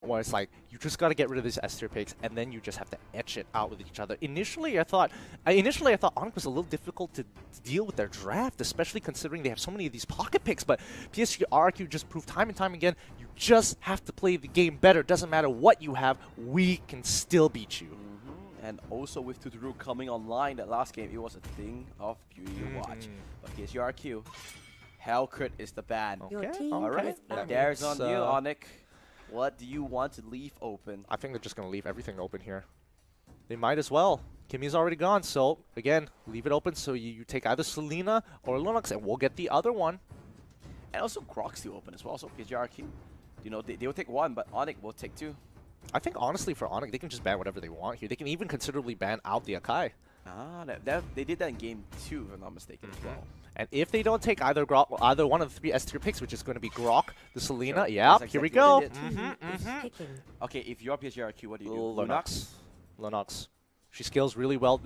where it's like, you just got to get rid of these S tier picks, and then you just have to etch it out with each other. Initially, I thought Onic was a little difficult to deal with their draft, especially considering they have so many of these pocket picks, but PSG Rrq just proved time and time again, you just have to play the game better. Doesn't matter what you have, we can still beat you. And also with Tuturu coming online, that last game, it was a thing of beauty to watch. But PSG Rrq, Hell Crit is the ban. Okay, alright. There's on you, Onic. What do you want to leave open? I think they're just going to leave everything open here. They might as well. Kimmy's already gone, so again, leave it open so you take either Selena or Linux, and we'll get the other one. And also Grok's still open as well, so PSG Rrq. You know, they will take one, but Onic will take two. I think honestly for Onic, they can just ban whatever they want here. They can even considerably ban out the Akai. Ah, they did that in game 2, if I'm not mistaken, as well. And if they don't take either one of the 3 S tier picks, which is going to be Grok, the Selena, sure. yeah, That's here we exactly go. Okay, if you're PSG Rrq, what do you do? Lunox. She scales really well.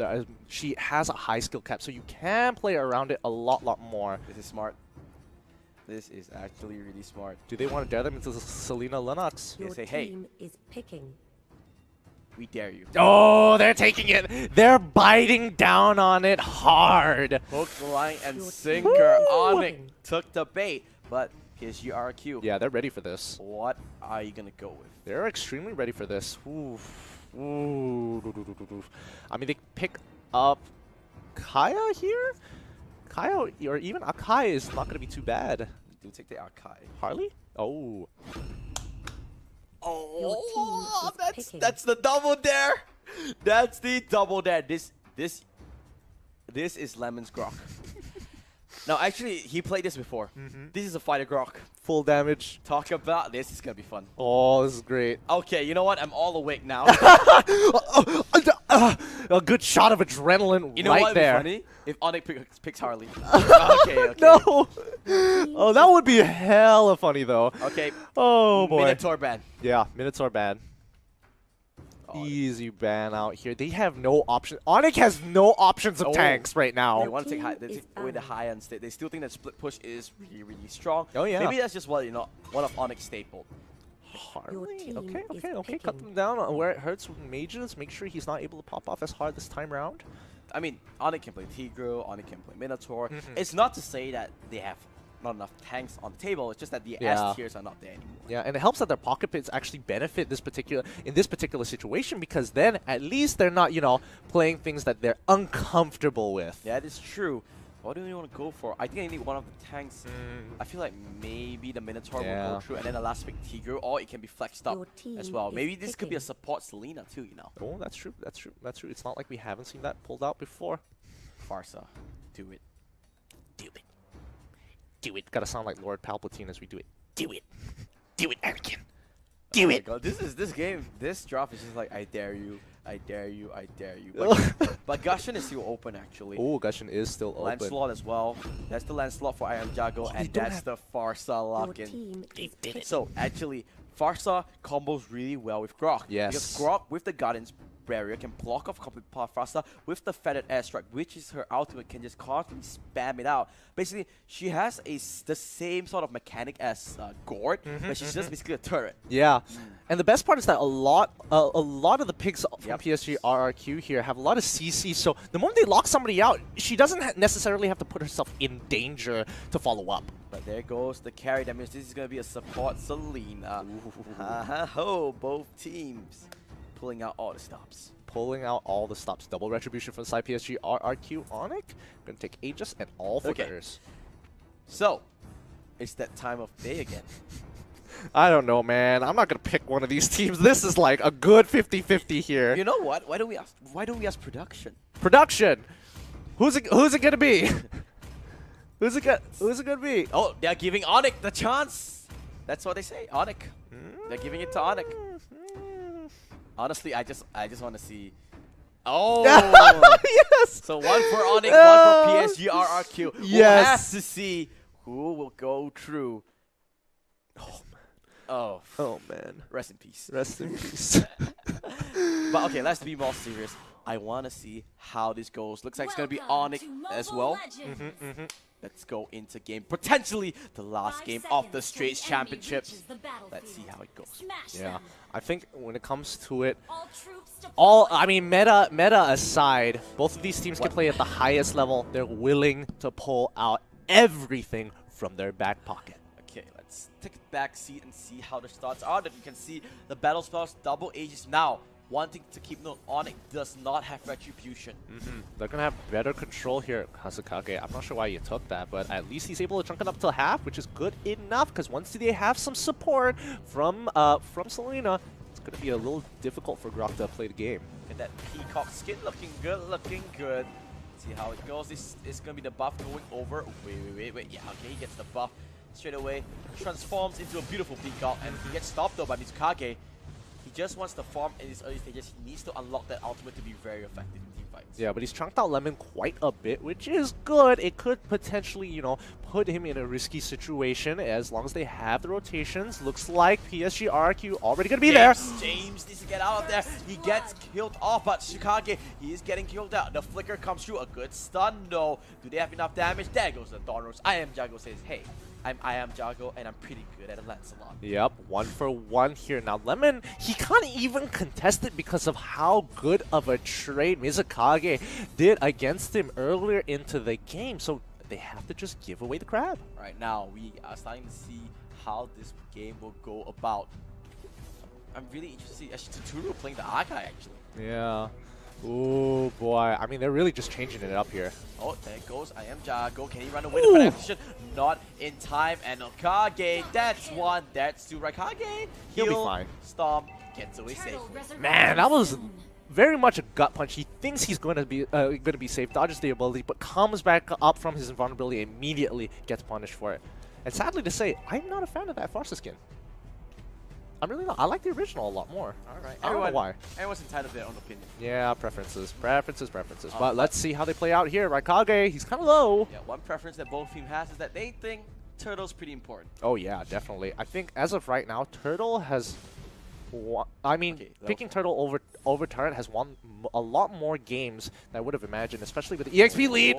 She has a high skill cap, so you can play around it a lot more. This is smart. This is actually really smart. Do they want to dare them into the Selena Lunox? They say, hey, is picking. we dare you. Oh, they're taking it. They're biting down on it hard. Hook, line, and sinker. Onic took the bait, but PSG Rrq. Yeah, they're ready for this. What are you gonna go with? They're extremely ready for this. Ooh. I mean, they pick up Kaya here? Kaya or even Akai is not going to be too bad. Do take the Akai. Harley? Oh. Oh, that's the double dare. That's the double dare. This is Lemon's Grok. Now, actually, he played this before. This is a fighter Grok. Full damage. Talk about this. Is gonna be fun. Oh, this is great. Okay, you know what? I'm all awake now. A good shot of adrenaline You know right what would be there. funny? If Onic picks Harley. Okay. No. Oh, that would be hella funny though. Okay. Oh boy. Minotaur ban. Yeah, Minotaur ban. Oh, Easy ban out here. They have no option. Onic has no options of tanks right now. They want to take high. They take away the high end state. They still think that split push is really strong. Oh yeah. Maybe that's just what one of Onic's staple. Harley. Okay. Cut them down on where it hurts with mages. Make sure he's not able to pop off as hard this time around. I mean, Onic can play Tigreal, Onic can play Minotaur. It's not to say that they have not enough tanks on the table. It's just that the S tiers are not there anymore. Yeah, and it helps that their pocket pits actually benefit in this particular situation, because then at least they're not, playing things that they're uncomfortable with. Yeah, that is true. What do you want to go for? I think I need one of the tanks. I feel like maybe the Minotaur will go through, and then the last pick Tigreal, or it can be flexed up as well. Maybe this could be a support Selena too, Oh, that's true. It's not like we haven't seen that pulled out before. Farsa, do it. Do it. Gotta sound like Lord Palpatine as we do it. Do it. Do it, Anakin. Do it. God, this game, this drop is just like, I dare you. But Gushing is still open, actually. Oh, Gushing is still open. Lancelot as well. That's the Lancelot for Iron Jago, and that's the Farsa lock-in. They did it. So, actually, Farsa combos really well with Grok. Yes. Because Grok, with the Guardian's Barrier, can block off complete path Farsa with the Feathered Airstrike, which is her ultimate, can just constantly spam it out. Basically, she has the same sort of mechanic as Gord, but she's just basically a turret. Yeah. And the best part is that a lot of the picks from PSG Rrq here have a lot of CC, so the moment they lock somebody out, she doesn't necessarily have to put herself in danger to follow up. But there goes the carry damage. This is going to be a support Selena. Ho, both teams pulling out all the stops. Double retribution from the side PSG Rrq Onic. Gonna take Aegis and all flickers. So, it's that time of day again. I don't know, man. I'm not gonna pick one of these teams. This is like a good 50-50 here. You know what? Why don't we ask production? Production. Who's it gonna be? Who's it gonna be? Oh, they're giving Onic the chance. That's what they say. Onic. They're giving it to Onic. Honestly, I just want to see. Oh, yes. So one for Onic, one for PSG Rrq. Yes. We'll have to see who will go through. Oh man. Rest in peace. Rest in peace. But okay, let's be more serious. I want to see how this goes. Looks like it's gonna be Onic as well. Let's go into game. Potentially the last game of the Straits Championship. Let's see how it goes. Yeah, I think when it comes to it, All I mean, meta aside, both of these teams can play at the highest level. They're willing to pull out everything from their back pocket. Okay, let's take a back seat and see how the starts are. That you can see the battle spells, double ages. Now, one thing to keep note, Onic does not have retribution. They're gonna have better control here, Kazukage. I'm not sure why you took that, but at least he's able to chunk it up to half, which is good enough. Because once they have some support from Selena, it's gonna be a little difficult for Grok to play the game. And that peacock skin looking good, looking good. See how it goes. This is gonna be the buff going over. Wait. Yeah, okay, he gets the buff straight away. Transforms into a beautiful peacock, and he gets stopped though by Mizukage. He just wants to farm in his early stages. He needs to unlock that ultimate to be very effective in team fights. Yeah, but he's chunked out Lemon quite a bit, which is good. It could potentially, you know, put him in a risky situation as long as they have the rotations. Looks like Psg Rrq already going to be there. James needs to get out of there. He gets killed off, but Shikage, he is getting killed out. The flicker comes through. A good stun, no. Do they have enough damage? There goes the Thorns. I Am Jago says, hey, I am Jago, and I'm pretty good at a Lancelot. Yep, 1 for 1 here. Now, Lemon, he can't even contest it because of how good of a trade Mizukage did against him earlier into the game. So they have to just give away the crab. Right now, we are starting to see how this game will go about. I'm really interested. Actually, Tuturu playing the Arkai, actually. Yeah. Oh boy, I mean, they're really just changing it up here. Oh, there goes I Am Jago. Can he run away to protection? Not in time. And Okage, that's one. That's two. Raikage, He'll be fine. Stomp, gets away safely. Man, that was very much a gut punch. He thinks he's going to be safe, dodges the ability, but comes back up from his invulnerability and immediately gets punished for it. And sadly to say, I'm not a fan of that Farsa skin. I'm really not. I like the original a lot more. Alright. I don't know why. Everyone's entitled to their own opinion. Yeah, preferences. But let's see how they play out here. Raikage, he's kind of low. Yeah, one preference that both teams has is that they think Turtle's pretty important. Oh yeah, definitely. I think as of right now, Turtle has... picking Turtle over Turret has won a lot more games than I would have imagined, especially with the EXP lead.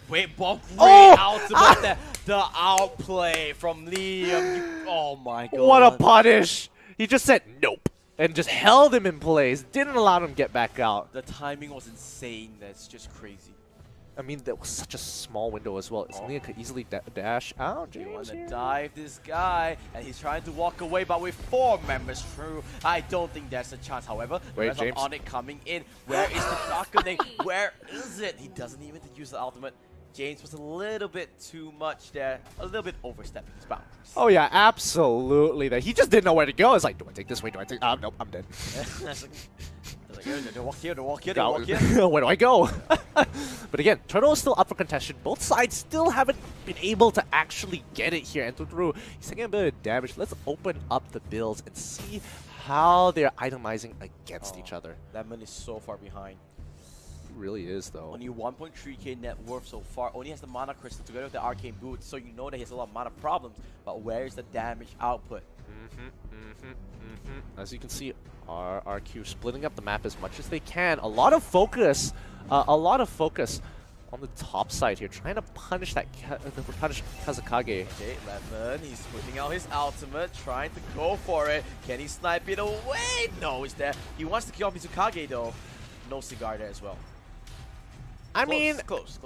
Wait, Bob. Oh! The outplay from Liam. Oh my god. What a punish! He just said nope and just held him in place. Didn't allow him to get back out. The timing was insane. That's just crazy. I mean, that was such a small window as well. Liam could easily dash out. You want to dive this guy, and he's trying to walk away, but with 4 members through, I don't think there's a chance. However, the rest of Onic coming in. Where is the shotgun? Where is it? He doesn't even use the ultimate. James was a little bit too much there, a little bit overstepping his boundaries. Oh yeah, absolutely. That he just didn't know where to go. It's like, do I take this way? Do I take? Nope, I'm dead. Don't walk here, don't walk here, No. don't walk here. Where do I go? But again, Turtle is still up for contention. Both sides still haven't been able to actually get it here. And Tuturu, he's taking a bit of damage. Let's open up the builds and see how they're itemizing against each other. Lemon is so far behind. He really is, though. Only 1.3k net worth so far. Only has the mana crystal together with the arcane boots, so you know that he has a lot of mana problems. But where is the damage output? As you can see, RRQ splitting up the map as much as they can. A lot of focus on the top side here, trying to punish punish Kazukage. Okay, Lemon, he's putting out his ultimate, trying to go for it. Can he snipe it away? No, he's there. He wants to kill off Mizukage though. No cigar there as well. I mean, close.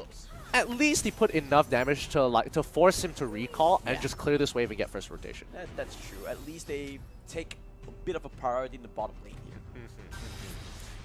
at least he put enough damage to force him to recall and just clear this wave and get first rotation. That's true. At least they take a bit of a priority in the bottom lane here.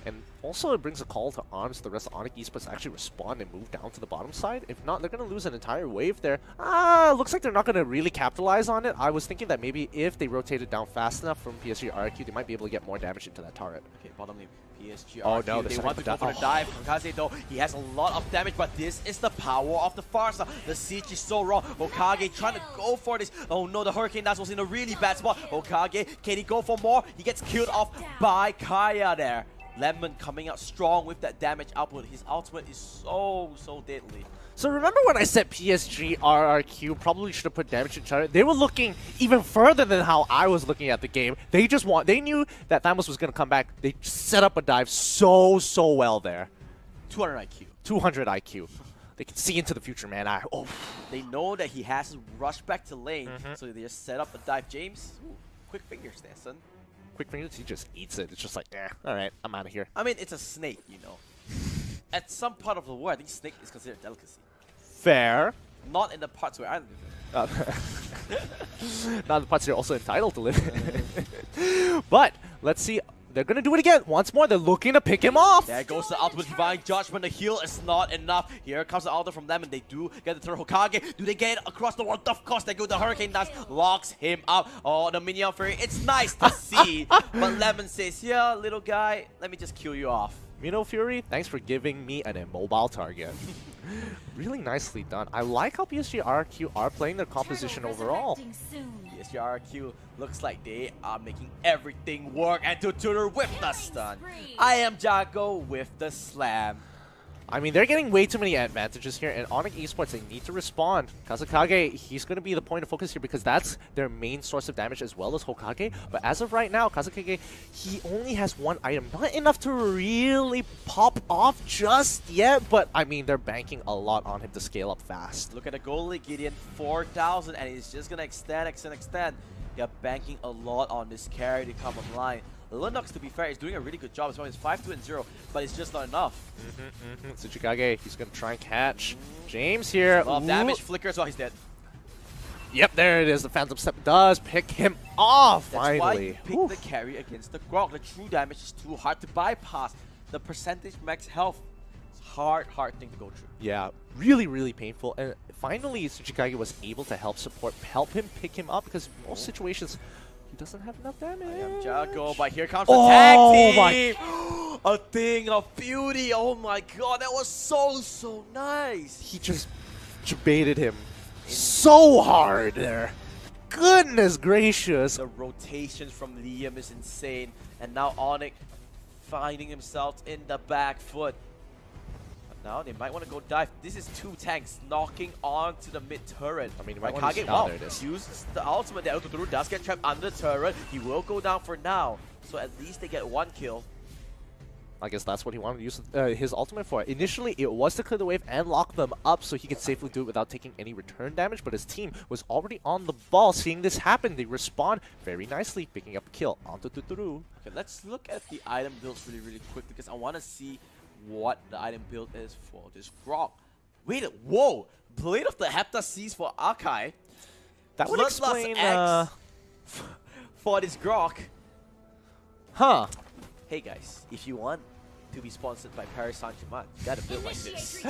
And also it brings a call to arms to the rest of Onic esports to actually respond and move down to the bottom side. If not, they're going to lose an entire wave there. Looks like they're not going to really capitalize on it. I was thinking that maybe if they rotated down fast enough from Psg Rrq, they might be able to get more damage into that turret. Okay, bottom lane. Psg Rrq. Oh no, they want to go for the dive. Kaze though, he has a lot of damage, but this is the power of the Farsa. The siege is so wrong. Okage trying to go for this. Oh no, the Hurricane Dash was in a really bad spot. Okage, can he go for more? He gets killed off by Kaya there. Lemon coming out strong with that damage output. His ultimate is so deadly. So remember when I said Psg Rrq probably should have put damage in turret? They were looking even further than how I was looking at the game. They knew that Thamos was going to come back. They set up a dive so well there. 200 IQ. 200 IQ. They can see into the future, man. They know that he has to rush back to lane, so they just set up the dive. James, ooh, quick fingers there, son. Quick fingers, he just eats it. It's just like, all right, I'm out of here. I mean, it's a snake, you know. At some part of the world, I think snake is considered a delicacy. Fair. Not in the parts where I live in. Not the parts you're also entitled to live. But let's see. They're going to do it again. Once more, they're looking to pick him off. There goes the ultimate divine judgment. The heal is not enough. Here comes the ultimate from them, and they do get the third Hokage. Do they get it across the world? Of course they go. The Hurricane Dance locks him up. Oh, the Minion Fury. It's nice to see. But Lemon says, yeah, little guy, let me just kill you off. Mino Fury, thanks for giving me an immobile target. Really nicely done. I like how Psg Rrq are playing their composition overall. Psg Rrq looks like they are making everything work, and Tutor with the stun. I am Jago with the slam. I mean, they're getting way too many advantages here, and Onic Esports, they need to respond. Kazakage, he's going to be the point of focus here because that's their main source of damage as well as Hokage. But as of right now, Kazakage, he only has one item. Not enough to really pop off just yet, but I mean, they're banking a lot on him to scale up fast. Look at the goalie, Gideon, 4,000, and he's just going to extend. They're banking a lot on this carry to come online. Linux, to be fair, is doing a really good job as well. It's 5-2-0, but it's just not enough. Tsuchikage, he's going to try and catch James here. A lot of damage, flickers, oh, he's dead. Yep, there it is. The Phantom Step does pick him off, That's finally. Why you pick the carry against the Grog. The true damage is too hard to bypass. The percentage max health is hard thing to go through. Yeah, really painful. And finally, Tsuchikage was able to help him pick him up because in most situations, he doesn't have enough damage. I am Jago, but here comes the tag team! A thing of beauty! Oh my god, that was so nice! He just baited him so hard there. Goodness gracious! The rotations from Liam is insane, and now Onic finding himself in the back foot. Now they might want to go dive. This is two tanks knocking onto the mid turret. I mean, there it is. Uses the ultimate. The Eltoturu does get trapped under the turret. He will go down for now. So at least they get one kill. I guess that's what he wanted to use his ultimate for. Initially, it was to clear the wave and lock them up so he could safely do it without taking any return damage, but his team was already on the ball. Seeing this happen, they respond very nicely, picking up a kill onto Tuturu. Okay, let's look at the item builds really quick because I want to see what the item build is for this Grog. Wait, whoa! Blade of the Hepta Seas for Akai. That would explain X for this Grog. Huh. Hey guys, if you want to be sponsored by Paris Saint-Germain, you gotta build like this.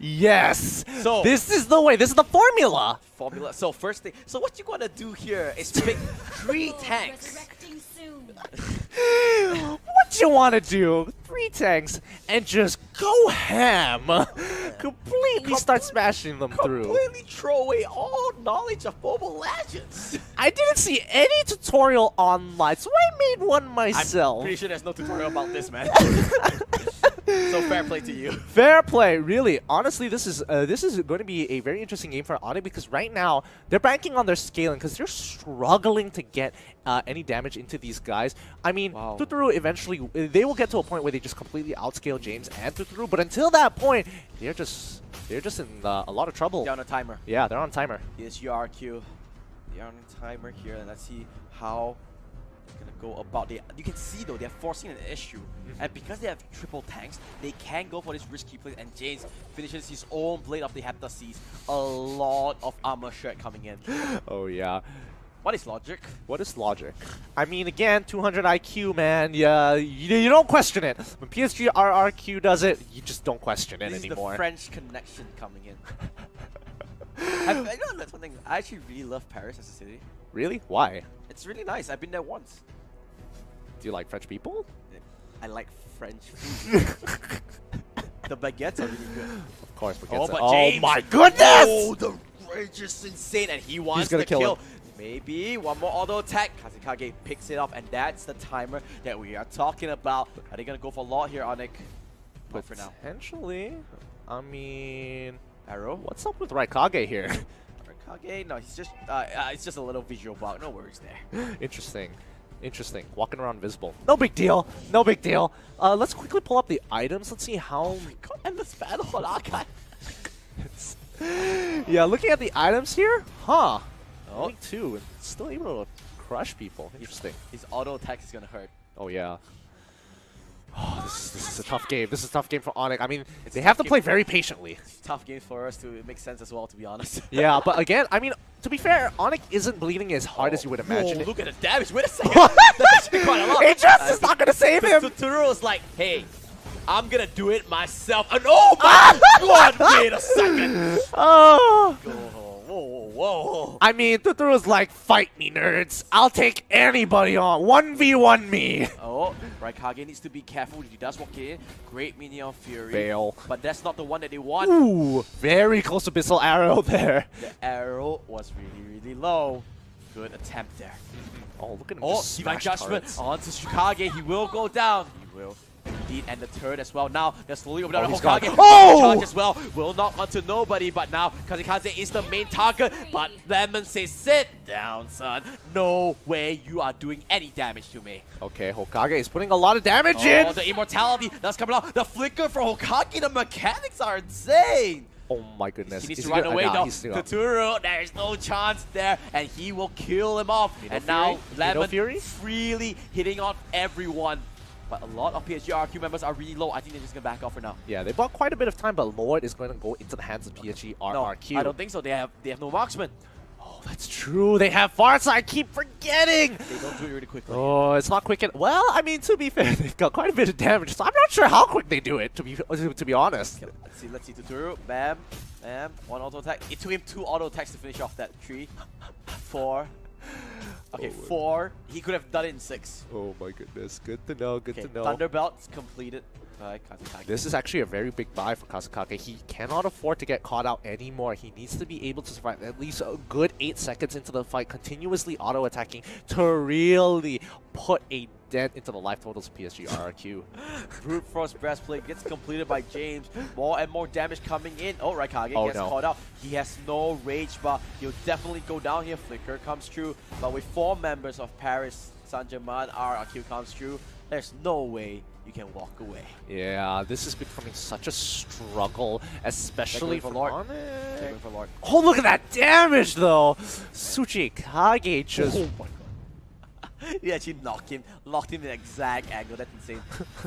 Yes! So this is the way, this is the formula! So first thing, so what you wanna do here is pick 3 tanks. What you want to do? 3 tanks and just go ham. Completely start smashing them through. Completely throw away all knowledge of Mobile Legends. I didn't see any tutorial online, so I made one myself. I'm pretty sure there's no tutorial about this, man. So fair play to you. Fair play, really. Honestly, this is going to be a very interesting game for Onic because right now they're banking on their scaling because they're struggling to get any damage into these guys. I mean, wow. Tuturu eventually they will get to a point where they just completely outscale James and Tuturu, but until that point, they're just in a lot of trouble. They're on a timer. Yeah, they're on timer. Psg Rrq. They're on a timer here, and let's see how gonna go about it. You can see though they're forcing an issue, and because they have triple tanks, they can go for this risky play. And James finishes his own Blade of the Hepta Seas. A lot of armor shred coming in. Oh yeah. What is logic? What is logic? I mean, again, 200 IQ, man. Yeah, you don't question it. When Psg Rrq does it, you just don't question it anymore. This is the French connection coming in. I know that's one thing. I actually really love Paris as a city. Really? Why? It's really nice. I've been there once. Do you like French people? I like French food. The baguettes are really good. Of course, baguettes. Oh, but oh James, my goodness! Oh, the rage is insane, and he wants to kill. Maybe one more auto attack. Kazekage picks it up, and that's the timer that we are talking about. Are they gonna go for a lot here, Onic? Not for now. Potentially. I mean, Arrow. What's up with Raikage here? Raikage? No, he's just it's just a little visual bug. No worries there. Interesting. Interesting. Walking around visible. No big deal. No big deal. Let's quickly pull up the items. Let's see how... Oh my god, endless battle on Archive. Yeah, looking at the items here, huh? Oh. Only 2, and still able to crush people. Interesting. His auto attack is gonna hurt. Oh yeah. Oh, this is a tough game. This is a tough game for Onic. I mean, they have to play very patiently. It's a tough game for us to make sense as well, to be honest. Yeah, but again, I mean, to be fair, Onic isn't bleeding as hard as you would imagine. Look at the damage. Wait a second. That's actually quite a lot. It just is not going to save him. Tuturu's like, hey, I'm going to do it myself. And oh my god, wait a second. Oh. Whoa. I mean, Tuturu's like, fight me, nerds. I'll take anybody on. 1v1 me. Oh, Rrq needs to be careful. He does walk in. Great Minion Fury. Fail. But that's not the one that they want. Ooh, very close to Abyssal Arrow there. The arrow was really low. Good attempt there. Oh, look at him Oh, Divine Judgment onto Rrq. He will go down. He will. Indeed, and the turret as well. Now, they're slowly over down Hokage. Oh! Charge as well. Will knock onto nobody, but now Kazikaze is the main target. But Lemon says, sit down, son. No way you are doing any damage to me. Okay, Hokage is putting a lot of damage in. Oh, the immortality that's coming out. The flicker for Hokage, the mechanics are insane. Oh my goodness. He needs to run away nah, though. Tuturu, there's no chance there, and he will kill him off. And now Lemon freely hitting on everyone. But a lot of Psg Rrq members are really low. I think they're just going to back off for now. Yeah, they bought quite a bit of time, but Lord is going to go into the hands of Psg Rrq. No, I don't think so. They have no marksman. Oh, that's true. They have Farsa. I keep forgetting. They don't do it really quickly. Oh, it's not quick. Well, I mean, to be fair, they've got quite a bit of damage, so I'm not sure how quick they do it, to be honest. Okay, let's see Tuturu. Bam. Bam. One auto attack. It took him 2 auto attacks to finish off that 3. 4. Okay, 4. He could have done it in 6. Oh my goodness. Good to know. Good to know. Thunderbelt's completed by Kazekage. This is actually a very big buy for Kazekage. He cannot afford to get caught out anymore. He needs to be able to survive at least a good 8 seconds into the fight, continuously auto-attacking to really put a dent into the life totals of Psg Rrq. Brute Force Breastplate gets completed by James. More and more damage coming in. Oh, Rrq gets caught out. He has no rage, but he'll definitely go down here. Flicker comes through. But with 4 members of Paris Saint-Germain, Rrq comes through. There's no way you can walk away. Yeah, this is becoming such a struggle, especially for Lord. Oh, look at that damage, though! Tsuchikage just... Oh my god. He actually locked him in the exact angle. That's insane.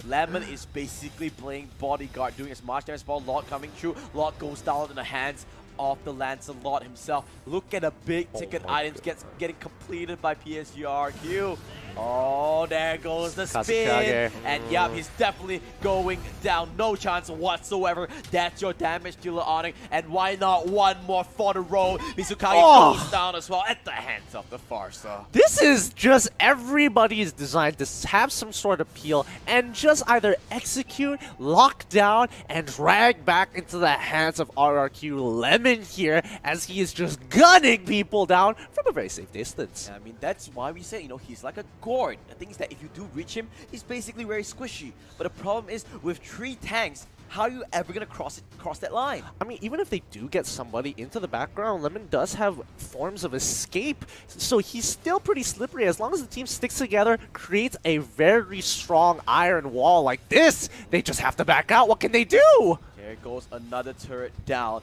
Lemon is basically playing bodyguard, doing as much damage as possible. Lord coming through. Lord goes down in the hands of the Lancelot himself. Look at the big ticket items getting completed by Psg Rrq. Oh, there goes the spin. And yeah, he's definitely going down. No chance whatsoever. That's your damage dealer, Onic. And why not one more for the road? Mizukage goes down as well at the hands of the Farsa. This is just everybody's designed to have some sort of appeal and just either execute, lock down, and drag back into the hands of Rrq. Lemon here, as he is just gunning people down from a very safe distance. Yeah, I mean, that's why we say, you know, he's like a gourd. The thing is that if you do reach him, he's basically very squishy. But the problem is, with 3 tanks, how are you ever going to cross that line? I mean, even if they do get somebody into the background, Lemon does have forms of escape, so he's still pretty slippery. As long as the team sticks together, creates a very strong iron wall like this, they just have to back out. What can they do? There goes another turret down.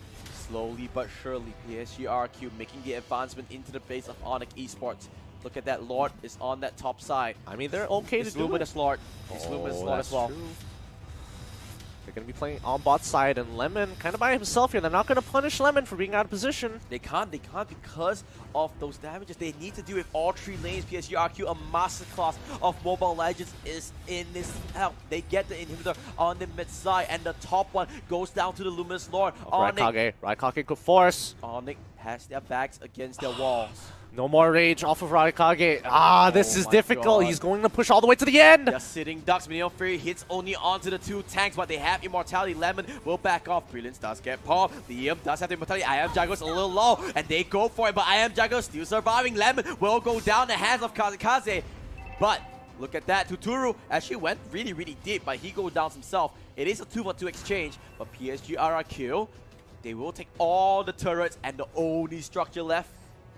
Slowly but surely, Psg Rrq making the advancement into the base of Onic Esports. Look at that, Lord is on that top side. I mean, they're okay to do Luminous Lord. He's Luminous Lord as well. True. They're going to be playing on bot side, and Lemon kind of by himself here. They're not going to punish Lemon for being out of position. They can't because of those damages. They need to do with all 3 lanes. Psg Rrq, a masterclass of Mobile Legends, is in this help. They get the inhibitor on the mid side, and the top one goes down to the Luminous Lord. Rrq could force. Onic has their backs against their walls. No more rage off of Rrq. This is difficult. God. He's going to push all the way to the end. They're sitting ducks. Minion Fury hits only onto the 2 tanks, but they have immortality. Lemon will back off. Brilliance does get popped. Liam does have the immortality. I Am Jago's a little low, and they go for it, but I Am Jago still surviving. Lemon will go down the hands of Kazekaze. But look at that. Tuturu actually went really deep, but he goes down himself. It is a 2-1-2 exchange, but Psg Rrq, they will take all the turrets, and the only structure left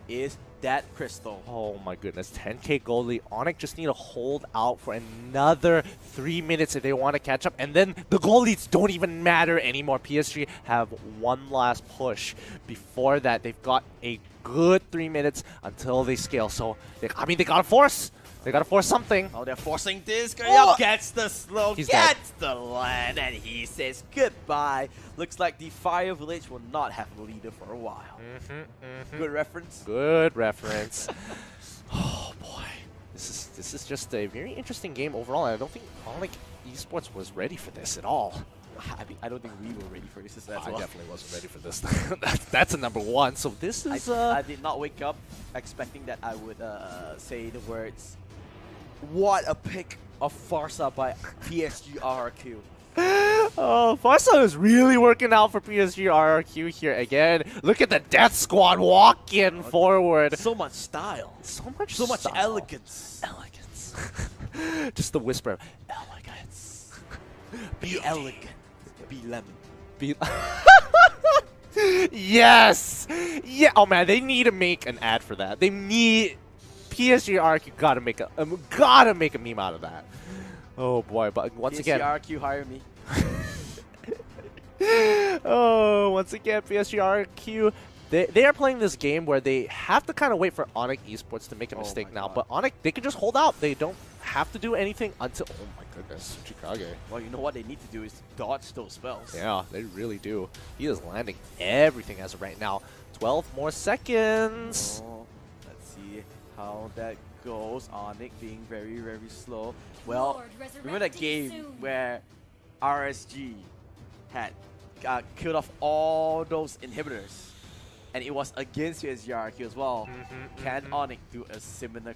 is that crystal. Oh my goodness, 10k gold lead. Onic just need to hold out for another 3 minutes if they want to catch up, and then the gold leads don't even matter anymore. PSG have one last push. Before that, they've got a good 3 minutes until they scale. So, they gotta force. They gotta force something. Oh, they're forcing this. Oh! Gets the slow, He's gets the land, and he says goodbye. Looks like the Fire Village will not have a leader for a while. Good reference. Good reference. Oh boy, this is just a very interesting game overall. I don't think Onic Esports was ready for this at all. I mean, I don't think we were ready for this as well. I definitely wasn't ready for this. That's a number one. So this is. I did not wake up expecting that I would say the words. What a pick of Farsa by Psg Rrq. Oh, Farsa is really working out for Psg Rrq here again. Look at the Death Squad walking forward. So much style. So much style. Elegance. Elegance. Just the whisper of elegance. Be elegant. Be lemon. Be yes! Yeah. Oh man, they need to make an ad for that. They need Psg Rrq gotta make a meme out of that. Oh boy, but once again, Psg Rrq hire me. oh, once again, Psg Rrq, they are playing this game where they have to kind of wait for Onic Esports to make a mistake now. But Onic, they can just hold out. They don't have to do anything until. Oh my goodness, Chikage. Well, you know what they need to do is dodge those spells. Yeah, they really do. He is landing everything as of right now. 12 more seconds. Oh, let's see how that goes. Onic being very, very slow. Well, remember that game where RSG had killed off all those inhibitors, and it was against Psg Rrq as well. Can Onic do a similar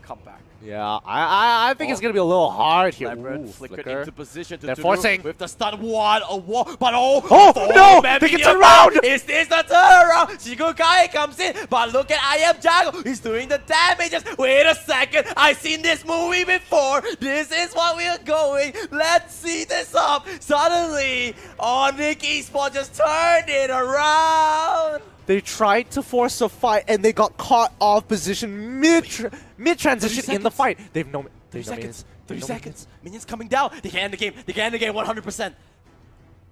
comeback? Yeah, I think it's gonna be a little hard here. Ooh, Flicker into position to They're forcing with the stun one, a wall, but no! They can turn around! Is this the turnaround? Shigokai comes in, but look at I Am Jago. He's doing the damages. Wait a second, I've seen this movie before. This is what we are going. Let's see this up. Suddenly, Onic Esports just turned it around. They tried to force a fight and they got caught off position mid transition in the fight. They've no 30 seconds. 30 no seconds. Minions coming down. They can end the game. They can end the game 100%.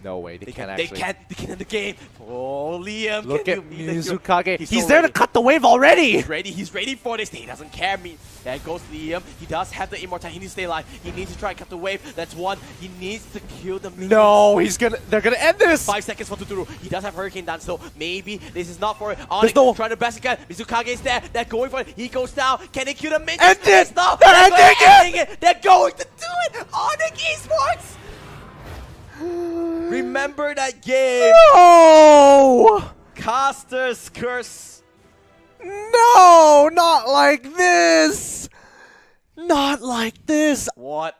No way, they can't They actually. can end the game. Oh, Liam. Look at Mizukage. He's so there ready. to cut the wave already. He's ready for this. He doesn't care. There goes Liam. He does have the immortality. He needs to stay alive. He needs to try and cut the wave. That's one. He needs to kill the minions. No, they're gonna end this. 5 seconds for Tuturu. He does have Hurricane dance, so maybe this is not for it. There's Onic trying to best again. Mizukage is there. They're going for it. He goes down. Can they kill the minions? End it! No, They're ending it! They're going to do it! Onic Esports! Remember that game? No! Caster's Curse. No, not like this. Not like this. What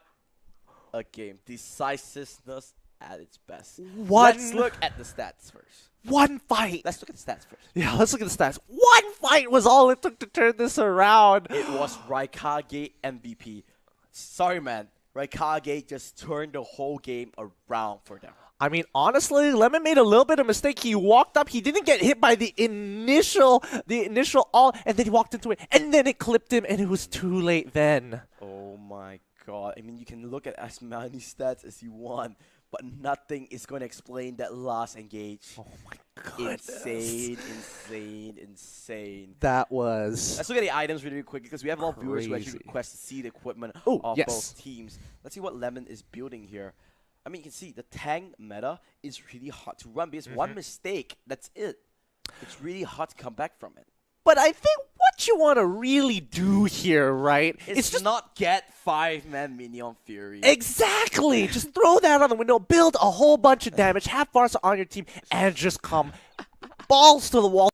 a game. Decisiveness at its best. Let's look at the stats first. One fight. Let's look at the stats first. Yeah, let's look at the stats. One fight was all it took to turn this around. It was Raikage MVP. Sorry, man. Raikage just turned the whole game around for them. I mean, honestly, Lemon made a little bit of mistake. He walked up. He didn't get hit by the initial all, and then he walked into it, and then it clipped him, and it was too late then. Oh my god. I mean, you can look at as many stats as you want, but nothing is going to explain that last engage. Oh my god. Insane. That was... Let's look at the items really quick because we have a lot of viewers who actually request to see the equipment of both teams. Let's see what Lemon is building here. I mean, you can see the tank meta is really hard to run because one mistake, that's it. It's really hard to come back from it. But I think what you want to really do here, right? It's just not get 5-man minion fury. Exactly! Just throw that on the window, build a whole bunch of damage, have Farsa on your team, and just come balls to the wall.